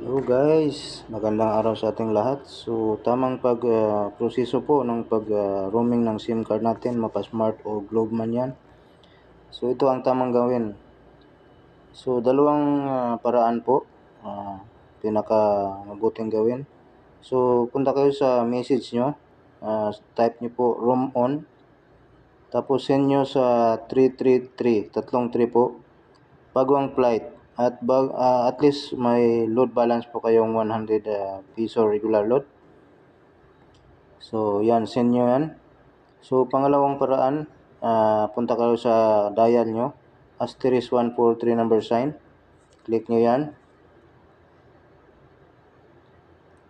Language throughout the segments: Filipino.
Hello guys, magandang araw sa ating lahat. So tamang proseso po ng roaming ng SIM card natin, mapa-smart o Globe man yan. So ito ang tamang gawin. So dalawang paraan po, pinaka mabuting gawin. So punta kayo sa message nyo, type nyo po roam on, tapos send nyo sa 333, tatlong 3 po, bago ang flight. At least may load balance po kayong 100 piso regular load. So yan, send nyo yan. So pangalawang paraan, punta kayo sa dial nyo, asterisk 143 number sign, click nyo yan.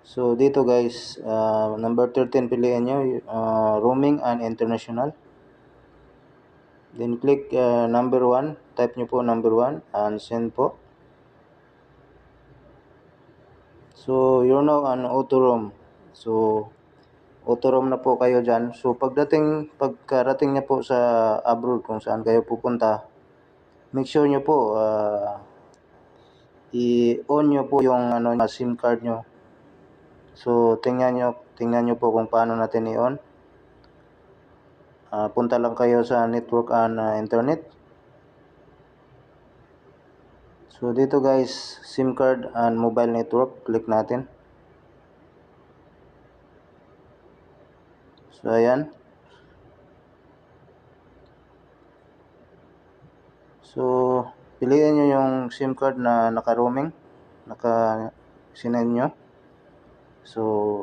So dito guys, number 13 piliin nyo, roaming and international. Then click number 1, type nyo po number 1 and send po. So you're now on auto roam. So auto roam na po kayo dyan. So pagkarating niya po sa abroad kung saan kayo pupunta, make sure nyo po i-on nyo po yung SIM card nyo. So tingnan nyo po kung paano natin i-on. Punta lang kayo sa network and internet. So dito guys, SIM card and mobile network, click natin. So ayan. So piliin nyo yung SIM card na naka-roaming, naka-sinend nyo. So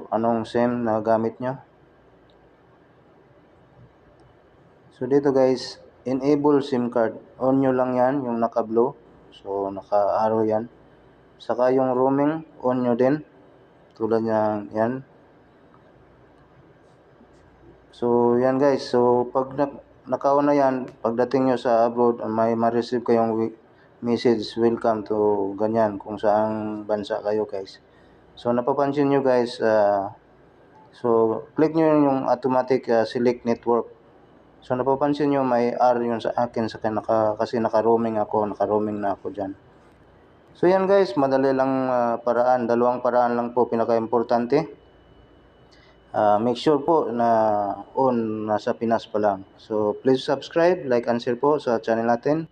anong SIM na gamit nyo. So dito guys, enable SIM card, on nyo lang yan, yung naka-blue. So naka-arrow yan. Saka yung roaming, on nyo din, tulad ng yan. So yan guys, so pag naka-on na yan, pagdating nyo sa abroad, may ma-receive kayong message, welcome to ganyan, kung saang bansa kayo guys. So napapansin nyo guys, so click nyo yung automatic select network. So napapansin nyo may R yun sa akin kasi naka-roaming na ako dyan. So yan guys, madali lang paraan, dalawang paraan lang po pinaka-importante. Make sure po na nasa Pinas pa lang. So please subscribe, like and share po sa channel natin.